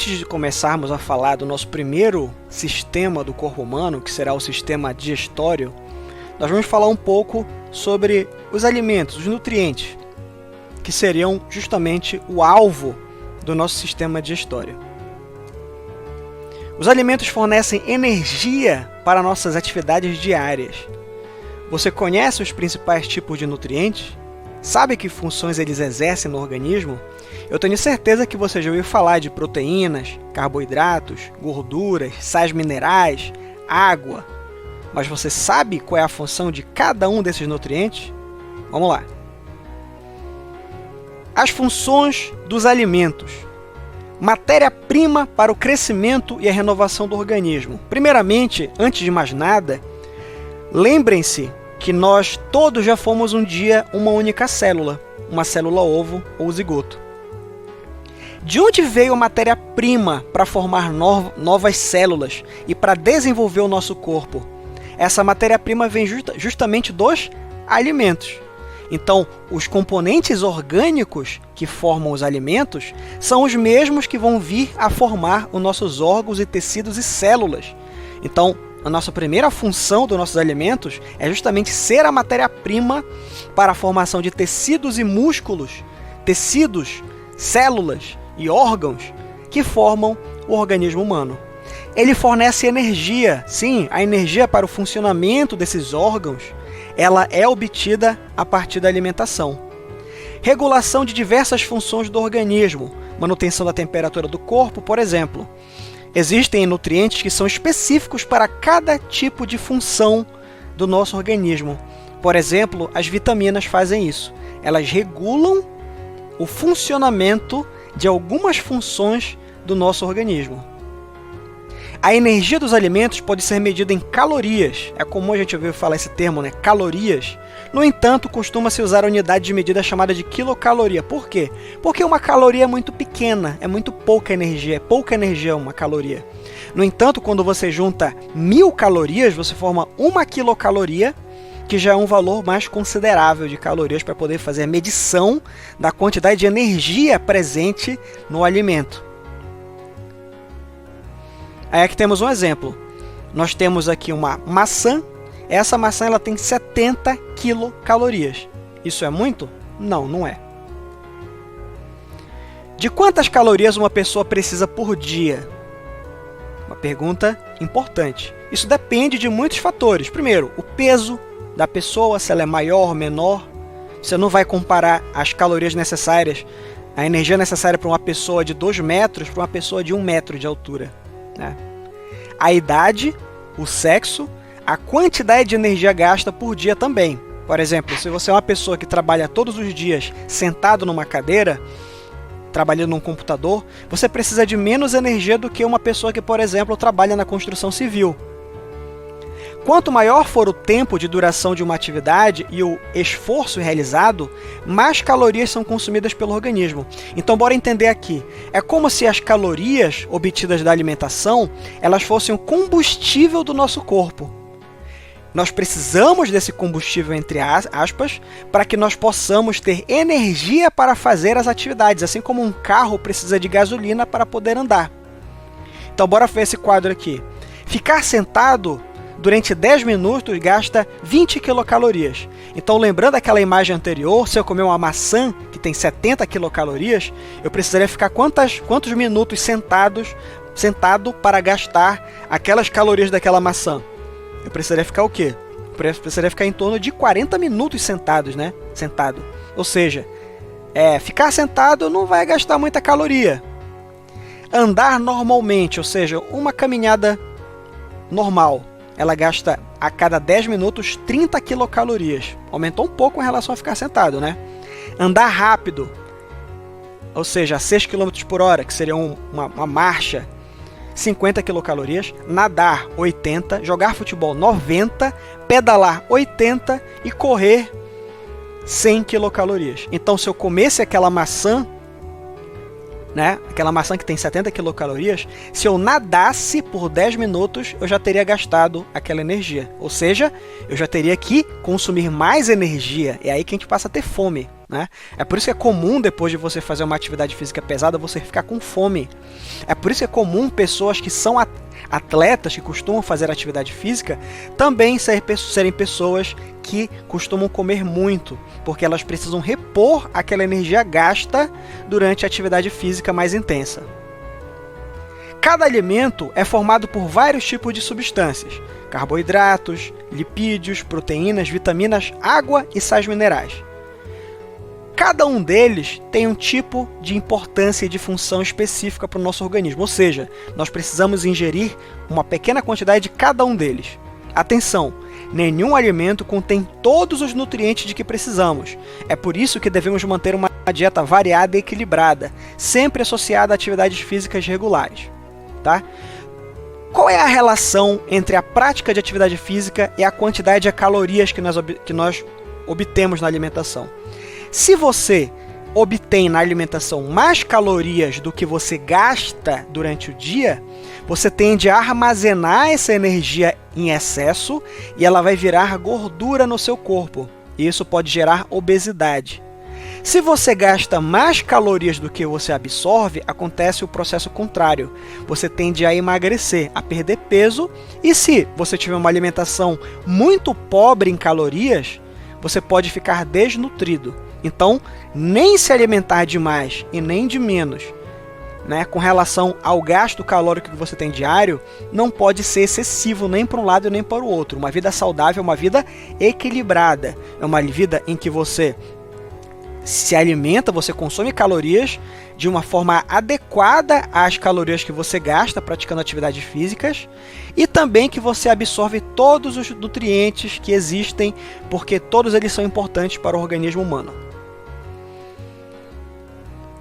antes de começarmos a falar do nosso primeiro sistema do corpo humano, que será o sistema digestório, nós vamos falar um pouco sobre os alimentos, os nutrientes, que seriam justamente o alvo do nosso sistema digestório. Os alimentos fornecem energia para nossas atividades diárias. Você conhece os principais tipos de nutrientes? Sabe que funções eles exercem no organismo? Eu tenho certeza que você já ouviu falar de proteínas, carboidratos, gorduras, sais minerais, água. Mas você sabe qual é a função de cada um desses nutrientes? Vamos lá. As funções dos alimentos. Matéria-prima para o crescimento e a renovação do organismo. Primeiramente, antes de mais nada, lembrem-se que nós todos já fomos um dia uma única célula, uma célula ovo ou zigoto. De onde veio a matéria-prima para formar novas células e para desenvolver o nosso corpo? Essa matéria-prima vem justamente dos alimentos. Então, os componentes orgânicos que formam os alimentos são os mesmos que vão vir a formar os nossos órgãos e tecidos e células. Então, a nossa primeira função dos nossos alimentos é justamente ser a matéria-prima para a formação de tecidos e músculos, tecidos, células e órgãos que formam o organismo humano. Ele fornece energia, sim, a energia para o funcionamento desses órgãos, ela é obtida a partir da alimentação. Regulação de diversas funções do organismo, manutenção da temperatura do corpo, por exemplo. Existem nutrientes que são específicos para cada tipo de função do nosso organismo. Por exemplo, as vitaminas fazem isso. Elas regulam o funcionamento de algumas funções do nosso organismo. A energia dos alimentos pode ser medida em calorias. É comum a gente ouvir falar esse termo, né? Calorias. No entanto, costuma-se usar a unidade de medida chamada de quilocaloria. Por quê? Porque uma caloria é muito pequena, é muito pouca energia uma caloria. No entanto, quando você junta 1000 calorias, você forma uma quilocaloria, que já é um valor mais considerável de calorias para poder fazer a medição da quantidade de energia presente no alimento. Aí aqui temos um exemplo. Nós temos aqui uma maçã. Essa maçã ela tem 70 quilocalorias. Isso é muito? Não, não é. De quantas calorias uma pessoa precisa por dia? Uma pergunta importante. Isso depende de muitos fatores. Primeiro, o peso da pessoa, se ela é maior ou menor. Você não vai comparar as calorias necessárias, a energia necessária para uma pessoa de 2 metros para uma pessoa de 1 metro de altura. A idade, o sexo, a quantidade de energia gasta por dia também. Por exemplo, se você é uma pessoa que trabalha todos os dias sentado numa cadeira, trabalhando num computador, você precisa de menos energia do que uma pessoa que, por exemplo, trabalha na construção civil. Quanto maior for o tempo de duração de uma atividade e o esforço realizado, mais calorias são consumidas pelo organismo. Então, bora entender aqui. É como se as calorias obtidas da alimentação, elas fossem o combustível do nosso corpo. Nós precisamos desse combustível, entre aspas, para que nós possamos ter energia para fazer as atividades, assim como um carro precisa de gasolina para poder andar. Então, bora ver esse quadro aqui. Ficar sentado durante 10 minutos gasta 20 quilocalorias. Então, lembrando aquela imagem anterior, se eu comer uma maçã que tem 70 quilocalorias, eu precisaria ficar quantos minutos sentado para gastar aquelas calorias daquela maçã? Eu precisaria ficar o quê? Eu precisaria ficar em torno de 40 minutos sentado. Ou seja, ficar sentado não vai gastar muita caloria. Andar normalmente, ou seja, uma caminhada normal, ela gasta a cada 10 minutos 30 quilocalorias. Aumentou um pouco em relação a ficar sentado, né? Andar rápido, ou seja, 6 km por hora, que seria uma marcha, 50 quilocalorias. Nadar, 80. Jogar futebol, 90. Pedalar, 80. E correr, 100 quilocalorias. Então, se eu comesse aquela maçã, aquela maçã que tem 70 quilocalorias, se eu nadasse por 10 minutos, eu já teria gastado aquela energia. Ou seja, eu já teria que consumir mais energia. É aí que a gente passa a ter fome. né? É por isso que é comum, depois de você fazer uma atividade física pesada, você ficar com fome. É por isso que é comum pessoas que são atletas, que costumam fazer atividade física, também serem pessoas que costumam comer muito, porque elas precisam repor aquela energia gasta durante a atividade física mais intensa. Cada alimento é formado por vários tipos de substâncias: carboidratos, lipídios, proteínas, vitaminas, água e sais minerais. Cada um deles tem um tipo de importância e de função específica para o nosso organismo, ou seja, nós precisamos ingerir uma pequena quantidade de cada um deles. Atenção! Nenhum alimento contém todos os nutrientes de que precisamos. É por isso que devemos manter uma dieta variada e equilibrada, sempre associada a atividades físicas regulares. Tá? Qual é a relação entre a prática de atividade física e a quantidade de calorias que nós obtemos na alimentação? Se você obtém na alimentação mais calorias do que você gasta durante o dia, você tende a armazenar essa energia em excesso e ela vai virar gordura no seu corpo. E isso pode gerar obesidade. Se você gasta mais calorias do que você absorve, acontece o processo contrário. Você tende a emagrecer, a perder peso, e se você tiver uma alimentação muito pobre em calorias, você pode ficar desnutrido. Então, nem se alimentar de mais e nem de menos, né, com relação ao gasto calórico que você tem diário, não pode ser excessivo nem para um lado nem para o outro. Uma vida saudável é uma vida equilibrada. É uma vida em que você se alimenta, você consome calorias de uma forma adequada às calorias que você gasta praticando atividades físicas e também que você absorve todos os nutrientes que existem, porque todos eles são importantes para o organismo humano.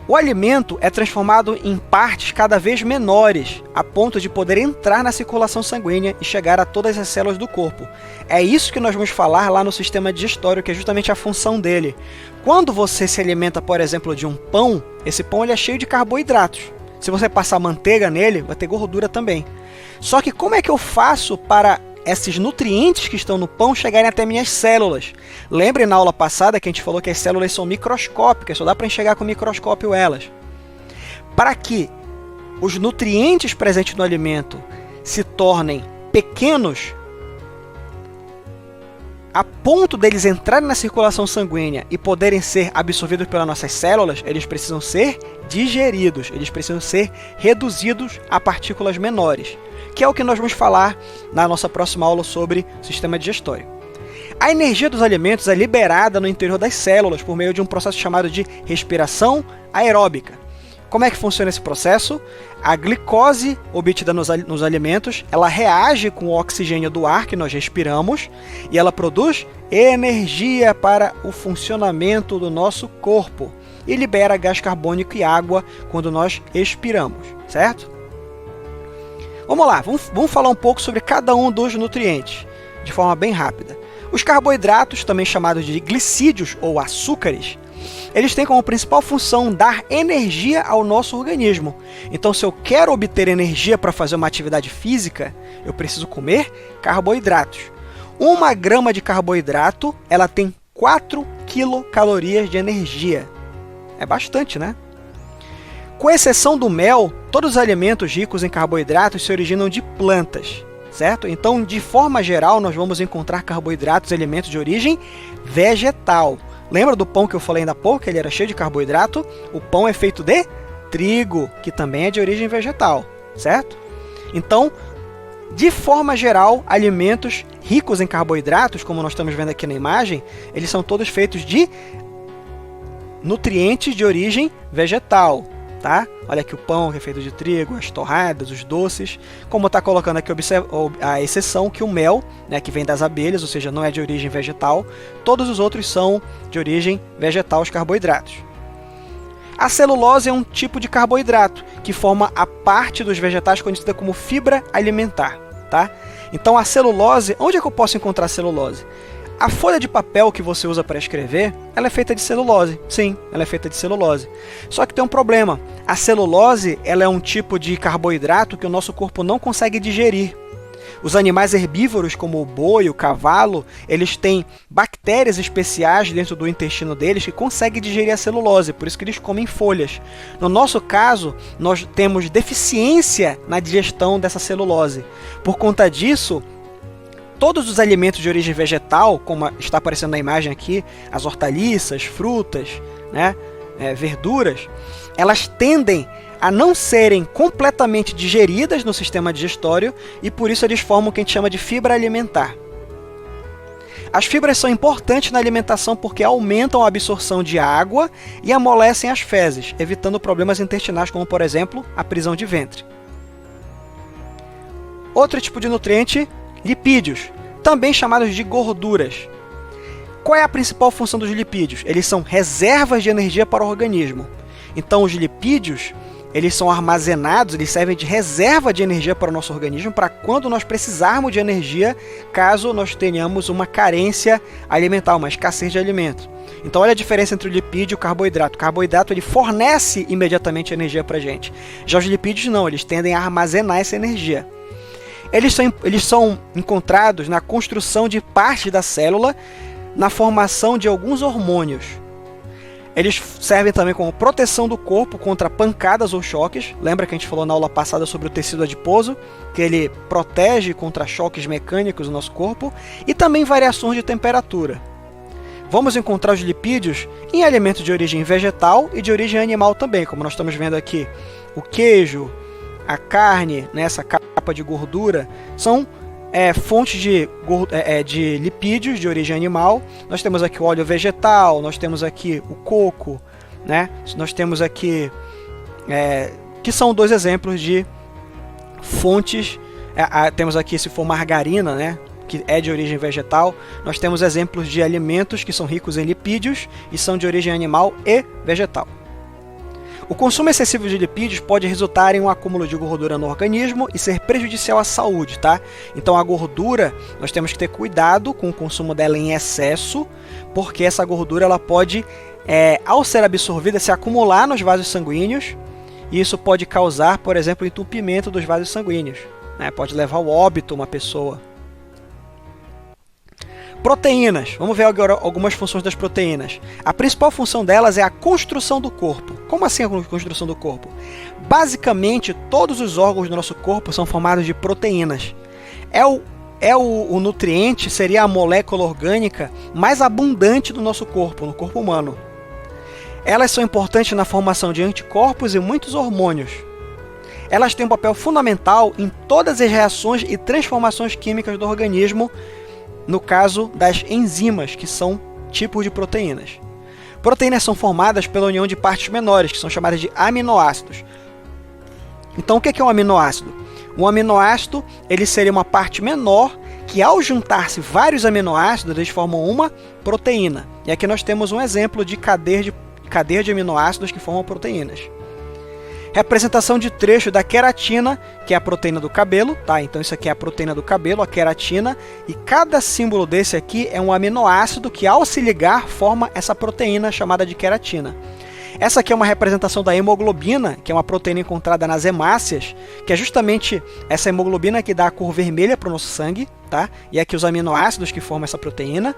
O alimento é transformado em partes cada vez menores, a ponto de poder entrar na circulação sanguínea e chegar a todas as células do corpo. É isso que nós vamos falar lá no sistema digestório, que é justamente a função dele. Quando você se alimenta, por exemplo, de um pão, esse pão ele é cheio de carboidratos. Se você passar manteiga nele, vai ter gordura também. Só que como é que eu faço para esses nutrientes que estão no pão chegarem até minhas células? Lembre na aula passada que a gente falou que as células são microscópicas, só dá para enxergar com o microscópio elas. Para que os nutrientes presentes no alimento se tornem pequenos, a ponto deles entrarem na circulação sanguínea e poderem ser absorvidos pelas nossas células, eles precisam ser digeridos, eles precisam ser reduzidos a partículas menores, que é o que nós vamos falar na nossa próxima aula sobre sistema digestório. A energia dos alimentos é liberada no interior das células por meio de um processo chamado de respiração aeróbica. Como é que funciona esse processo? A glicose obtida nos alimentos, ela reage com o oxigênio do ar que nós respiramos e ela produz energia para o funcionamento do nosso corpo e libera gás carbônico e água quando nós expiramos, certo? Vamos lá, vamos falar um pouco sobre cada um dos nutrientes, de forma bem rápida. Os carboidratos, também chamados de glicídios ou açúcares, eles têm como principal função dar energia ao nosso organismo. Então, se eu quero obter energia para fazer uma atividade física, eu preciso comer carboidratos. 1 grama de carboidrato, ela tem 4 quilocalorias de energia. É bastante, né? Com exceção do mel, todos os alimentos ricos em carboidratos se originam de plantas, certo? Então, de forma geral, nós vamos encontrar carboidratos e alimentos de origem vegetal. Lembra do pão que eu falei ainda há pouco, que ele era cheio de carboidrato? O pão é feito de trigo, que também é de origem vegetal, certo? Então, de forma geral, alimentos ricos em carboidratos, como nós estamos vendo aqui na imagem, eles são todos feitos de nutrientes de origem vegetal, tá? Olha aqui o pão que é feito de trigo, as torradas, os doces. Como está colocando aqui a exceção que o mel, né, que vem das abelhas, ou seja, não é de origem vegetal. Todos os outros são de origem vegetal, os carboidratos. A celulose é um tipo de carboidrato que forma a parte dos vegetais conhecida como fibra alimentar, tá? Então a celulose, onde é que eu posso encontrar a celulose? A folha de papel que você usa para escrever, ela é feita de celulose. Sim, ela é feita de celulose. Só que tem um problema. A celulose, ela é um tipo de carboidrato que o nosso corpo não consegue digerir. Os animais herbívoros, como o boi, o cavalo, eles têm bactérias especiais dentro do intestino deles que conseguem digerir a celulose, por isso que eles comem folhas. No nosso caso, nós temos deficiência na digestão dessa celulose. Por conta disso, todos os alimentos de origem vegetal, como está aparecendo na imagem aqui, as hortaliças, frutas, né, verduras, elas tendem a não serem completamente digeridas no sistema digestório e por isso eles formam o que a gente chama de fibra alimentar. As fibras são importantes na alimentação porque aumentam a absorção de água e amolecem as fezes, evitando problemas intestinais como, por exemplo, a prisão de ventre. Outro tipo de nutriente, lipídios, também chamados de gorduras. Qual é a principal função dos lipídios? Eles são reservas de energia para o organismo. Então, os lipídios, eles são armazenados, eles servem de reserva de energia para o nosso organismo, para quando nós precisarmos de energia, caso nós tenhamos uma carência alimentar, uma escassez de alimento. Então, olha a diferença entre o lipídio e o carboidrato. O carboidrato ele fornece imediatamente energia para a gente. Já os lipídios não, eles tendem a armazenar essa energia. Eles são encontrados na construção de parte da célula, na formação de alguns hormônios. Eles servem também como proteção do corpo contra pancadas ou choques. Lembra que a gente falou na aula passada sobre o tecido adiposo, que ele protege contra choques mecânicos do nosso corpo, e também variações de temperatura. Vamos encontrar os lipídios em alimentos de origem vegetal e de origem animal também, como nós estamos vendo aqui. O queijo, a carne, né, essa capa de gordura, são fontes de lipídios de origem animal. Nós temos aqui o óleo vegetal, nós temos aqui o coco, né? Nós temos aqui, que são dois exemplos de fontes. Temos aqui, se for margarina, né, que é de origem vegetal. Nós temos exemplos de alimentos que são ricos em lipídios e são de origem animal e vegetal. O consumo excessivo de lipídios pode resultar em um acúmulo de gordura no organismo e ser prejudicial à saúde, tá? Então a gordura, nós temos que ter cuidado com o consumo dela em excesso, porque essa gordura ela pode, ao ser absorvida, se acumular nos vasos sanguíneos, e isso pode causar, por exemplo, entupimento dos vasos sanguíneos, né? Pode levar ao óbito uma pessoa. Proteínas. Vamos ver agora algumas funções das proteínas. A principal função delas é a construção do corpo. Como assim a construção do corpo? Basicamente, todos os órgãos do nosso corpo são formados de proteínas. O nutriente, seria a molécula orgânica mais abundante do nosso corpo, no corpo humano. Elas são importantes na formação de anticorpos e muitos hormônios. Elas têm um papel fundamental em todas as reações e transformações químicas do organismo, no caso das enzimas, que são tipos de proteínas. Proteínas são formadas pela união de partes menores, que são chamadas de aminoácidos. Então, o que é um aminoácido? Um aminoácido ele seria uma parte menor que, ao juntar-se vários aminoácidos, eles formam uma proteína. E aqui nós temos um exemplo de cadeia de aminoácidos que formam proteínas. Representação de trecho da queratina, que é a proteína do cabelo, tá? Então isso aqui é a proteína do cabelo, a queratina, e cada símbolo desse aqui é um aminoácido que, ao se ligar, forma essa proteína chamada de queratina. Essa aqui é uma representação da hemoglobina, que é uma proteína encontrada nas hemácias, que é justamente essa hemoglobina que dá a cor vermelha para o nosso sangue, tá? E aqui os aminoácidos que formam essa proteína.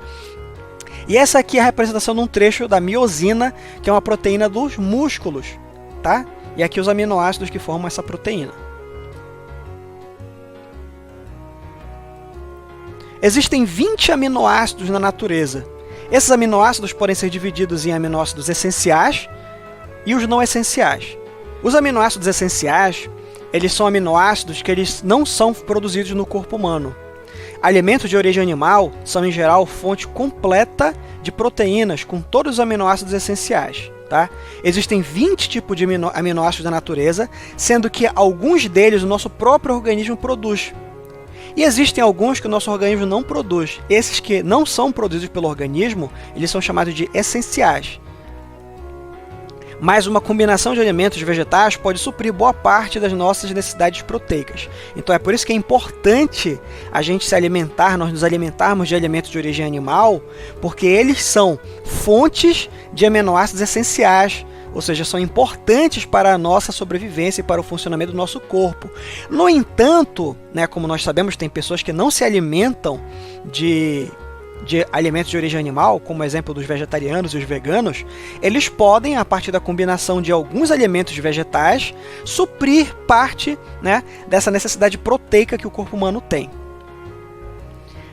E essa aqui é a representação de um trecho da miosina, que é uma proteína dos músculos, tá? E aqui os aminoácidos que formam essa proteína. Existem 20 aminoácidos na natureza. Esses aminoácidos podem ser divididos em aminoácidos essenciais e os não essenciais. Os aminoácidos essenciais, eles são aminoácidos que eles não são produzidos no corpo humano. Alimentos de origem animal são, em geral, fonte completa de proteínas com todos os aminoácidos essenciais. Tá? Existem 20 tipos de aminoácidos da natureza, sendo que alguns deles o nosso próprio organismo produz. E existem alguns que o nosso organismo não produz. Esses que não são produzidos pelo organismo, eles são chamados de essenciais. Mas uma combinação de alimentos vegetais pode suprir boa parte das nossas necessidades proteicas. Então é por isso que é importante a gente se alimentar, nós nos alimentarmos de alimentos de origem animal, porque eles são fontes de aminoácidos essenciais ou seja, são importantes para a nossa sobrevivência e para o funcionamento do nosso corpo. No entanto, né, como nós sabemos, tem pessoas que não se alimentam de alimentos de origem animal, como exemplo dos vegetarianos e os veganos. Eles podem, a partir da combinação de alguns alimentos vegetais, suprir parte, né, dessa necessidade proteica que o corpo humano tem.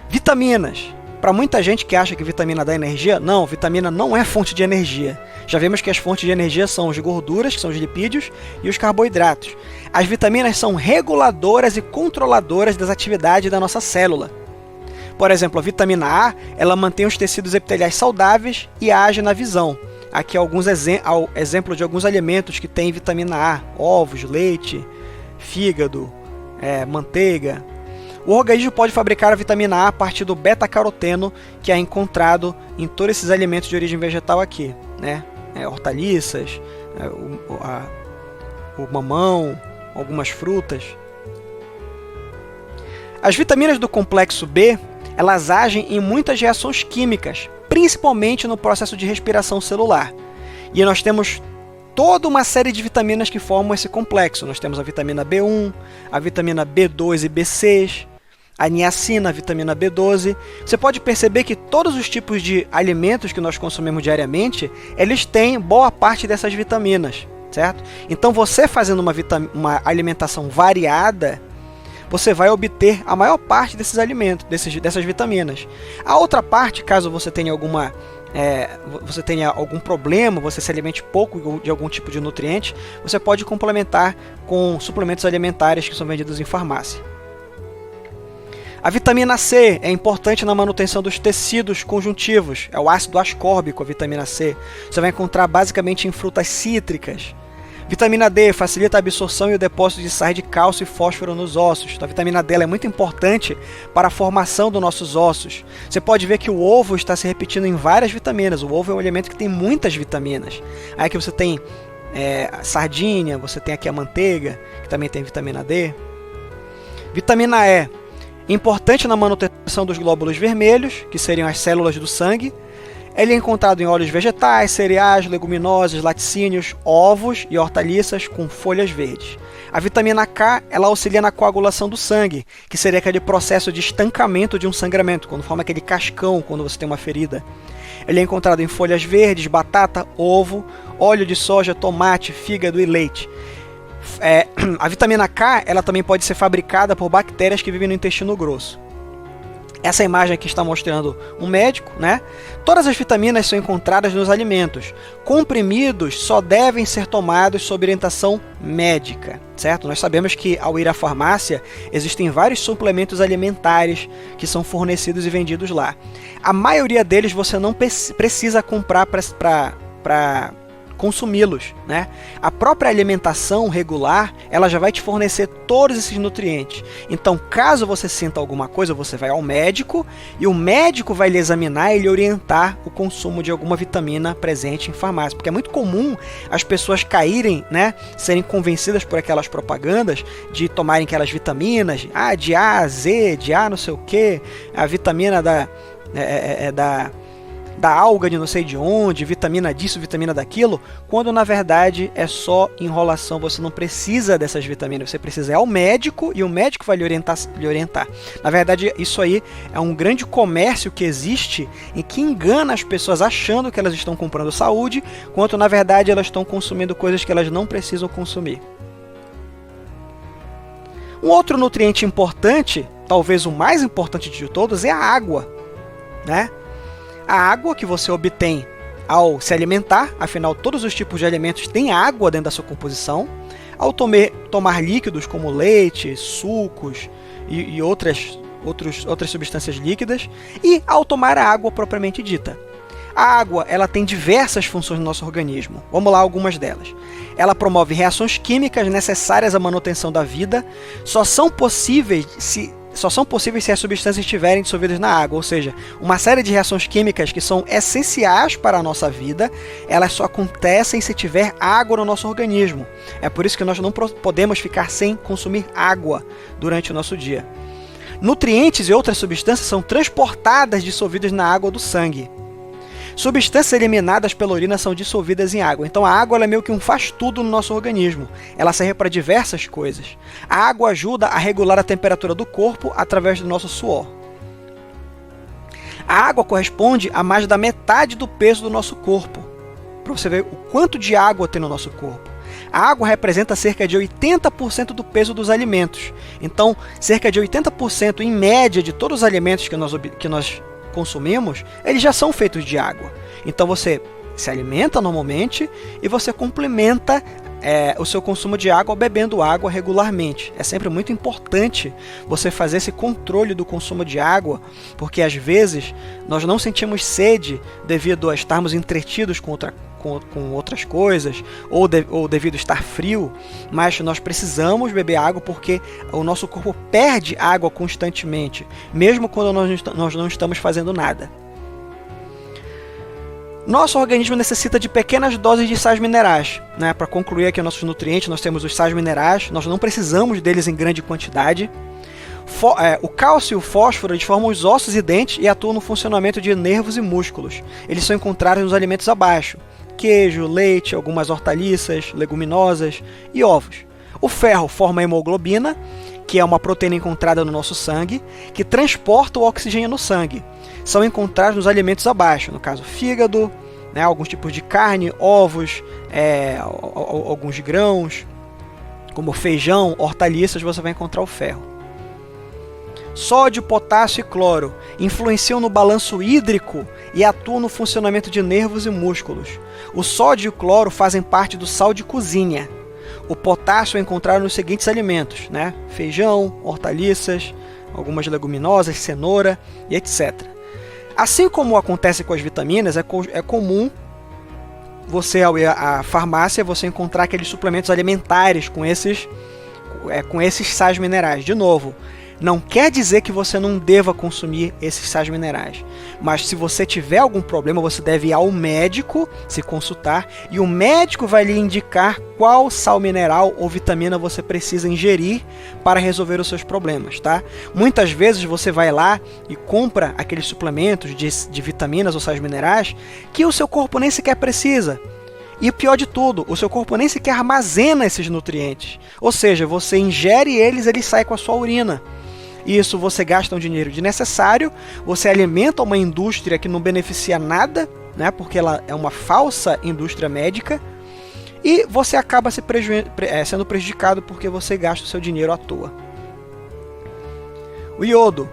Vitaminas. Para muita gente que acha que vitamina dá energia, não, vitamina não é fonte de energia. Já vimos que as fontes de energia são as gorduras, que são os lipídios, e os carboidratos. As vitaminas são reguladoras e controladoras das atividades da nossa célula. Por exemplo, a vitamina A, ela mantém os tecidos epiteliais saudáveis e age na visão. Aqui alguns exemplos de alguns alimentos que têm vitamina A: ovos, leite, fígado, manteiga. O organismo pode fabricar a vitamina A a partir do beta-caroteno, que é encontrado em todos esses alimentos de origem vegetal aqui, né? Hortaliças, o mamão, algumas frutas. As vitaminas do complexo B, elas agem em muitas reações químicas, principalmente no processo de respiração celular. E nós temos toda uma série de vitaminas que formam esse complexo. Nós temos a vitamina B1, a vitamina B2 e B6, a niacina, a vitamina B12. Você pode perceber que todos os tipos de alimentos que nós consumimos diariamente, eles têm boa parte dessas vitaminas, certo? Então você fazendo uma alimentação variada, você vai obter a maior parte desses alimentos, dessas vitaminas. A outra parte, caso você tenha algum problema, você se alimente pouco de algum tipo de nutriente, você pode complementar com suplementos alimentares que são vendidos em farmácia. A vitamina C é importante na manutenção dos tecidos conjuntivos, é o ácido ascórbico, a vitamina C. Você vai encontrar basicamente em frutas cítricas. Vitamina D facilita a absorção e o depósito de sais de cálcio e fósforo nos ossos. Então, a vitamina D é muito importante para a formação dos nossos ossos. Você pode ver que o ovo está se repetindo em várias vitaminas. O ovo é um alimento que tem muitas vitaminas. Aí aqui você tem a sardinha, você tem aqui a manteiga, que também tem vitamina D. Vitamina E, importante na manutenção dos glóbulos vermelhos, que seriam as células do sangue. Ele é encontrado em óleos vegetais, cereais, leguminosas, laticínios, ovos e hortaliças com folhas verdes. A vitamina K, ela auxilia na coagulação do sangue, que seria aquele processo de estancamento de um sangramento, quando forma aquele cascão quando você tem uma ferida. Ele é encontrado em folhas verdes, batata, ovo, óleo de soja, tomate, fígado e leite. A vitamina K, ela também pode ser fabricada por bactérias que vivem no intestino grosso. Essa imagem aqui está mostrando um médico, né? Todas as vitaminas são encontradas nos alimentos. Comprimidos só devem ser tomados sob orientação médica, certo? Nós sabemos que ao ir à farmácia existem vários suplementos alimentares que são fornecidos e vendidos lá. A maioria deles você não precisa comprar para consumi-los, né? A própria alimentação regular, ela já vai te fornecer todos esses nutrientes. Então, caso você sinta alguma coisa, você vai ao médico e o médico vai lhe examinar e lhe orientar o consumo de alguma vitamina presente em farmácia, porque é muito comum as pessoas caírem, né, serem convencidas por aquelas propagandas de tomarem aquelas vitaminas, de A a Z, de A não sei o que, a vitamina da alga de não sei de onde, vitamina disso, vitamina daquilo, quando na verdade é só enrolação. Você não precisa dessas vitaminas, você precisa ir ao médico e o médico vai lhe orientar. Na verdade, isso aí é um grande comércio que existe em que engana as pessoas achando que elas estão comprando saúde, quando na verdade elas estão consumindo coisas que elas não precisam consumir. Um outro nutriente importante, talvez o mais importante de todos, é a água, né? A água que você obtém ao se alimentar, afinal todos os tipos de alimentos têm água dentro da sua composição, ao tomar líquidos como leite, sucos e outras substâncias líquidas, e ao tomar a água propriamente dita. A água, ela tem diversas funções no nosso organismo. Vamos lá, algumas delas. Ela promove reações químicas necessárias à manutenção da vida, só são possíveis se as substâncias estiverem dissolvidas na água, ou seja, uma série de reações químicas que são essenciais para a nossa vida, elas só acontecem se tiver água no nosso organismo. É por isso que nós não podemos ficar sem consumir água durante o nosso dia. Nutrientes e outras substâncias são transportadas dissolvidas na água do sangue. Substâncias eliminadas pela urina são dissolvidas em água. Então a água ela é meio que um faz-tudo no nosso organismo. Ela serve para diversas coisas. A água ajuda a regular a temperatura do corpo através do nosso suor. A água corresponde a mais da metade do peso do nosso corpo. Para você ver o quanto de água tem no nosso corpo. A água representa cerca de 80% do peso dos alimentos. Então, cerca de 80% em média de todos os alimentos que nós consumimos, eles já são feitos de água. Então você se alimenta normalmente e você complementa o seu consumo de água bebendo água regularmente. É sempre muito importante você fazer esse controle do consumo de água, porque às vezes nós não sentimos sede devido a estarmos entretidos com outras coisas ou devido a estar frio, mas nós precisamos beber água porque o nosso corpo perde água constantemente, mesmo quando nós não estamos fazendo nada. Nosso organismo necessita de pequenas doses de sais minerais. Para concluir aqui nossos nutrientes, nós temos os sais minerais, nós não precisamos deles em grande quantidade. O cálcio e o fósforo eles formam os ossos e dentes e atuam no funcionamento de nervos e músculos. Eles são encontrados nos alimentos abaixo: queijo, leite, algumas hortaliças, leguminosas e ovos. O ferro forma a hemoglobina, que é uma proteína encontrada no nosso sangue, que transporta o oxigênio no sangue. São encontrados nos alimentos abaixo, no caso fígado, alguns tipos de carne, ovos, alguns grãos, como feijão, hortaliças, você vai encontrar o ferro. Sódio, potássio e cloro influenciam no balanço hídrico e atuam no funcionamento de nervos e músculos. O sódio e o cloro fazem parte do sal de cozinha. O potássio é encontrado nos seguintes alimentos: feijão, hortaliças, algumas leguminosas, cenoura e etc. Assim como acontece com as vitaminas, é comum você, ao ir à farmácia, você encontrar aqueles suplementos alimentares com esses sais minerais. De novo, não quer dizer que você não deva consumir esses sais minerais, mas se você tiver algum problema, você deve ir ao médico, se consultar, e o médico vai lhe indicar qual sal mineral ou vitamina você precisa ingerir para resolver os seus problemas, tá? Muitas vezes você vai lá e compra aqueles suplementos de vitaminas ou sais minerais que o seu corpo nem sequer precisa. E o pior de tudo, o seu corpo nem sequer armazena esses nutrientes. Ou seja, você ingere eles saem com a sua urina. Isso você gasta um dinheiro desnecessário, você alimenta uma indústria que não beneficia nada, porque ela é uma falsa indústria médica, e você acaba sendo prejudicado porque você gasta o seu dinheiro à toa. O iodo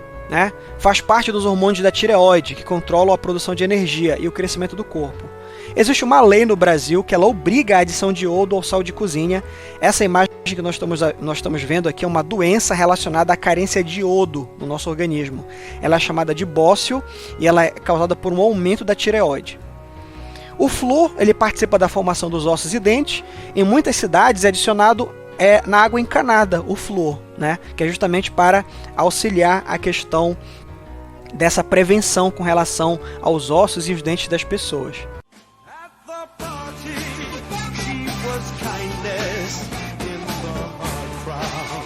faz parte dos hormônios da tireoide, que controlam a produção de energia e o crescimento do corpo. Existe uma lei no Brasil que ela obriga a adição de iodo ao sal de cozinha. Essa imagem que nós estamos vendo aqui é uma doença relacionada à carência de iodo no nosso organismo. Ela é chamada de bócio e ela é causada por um aumento da tireoide. O flúor ele participa da formação dos ossos e dentes. Em muitas cidades é adicionado na água encanada o flúor, que é justamente para auxiliar a questão dessa prevenção com relação aos ossos e os dentes das pessoas. Kindness in the crowd.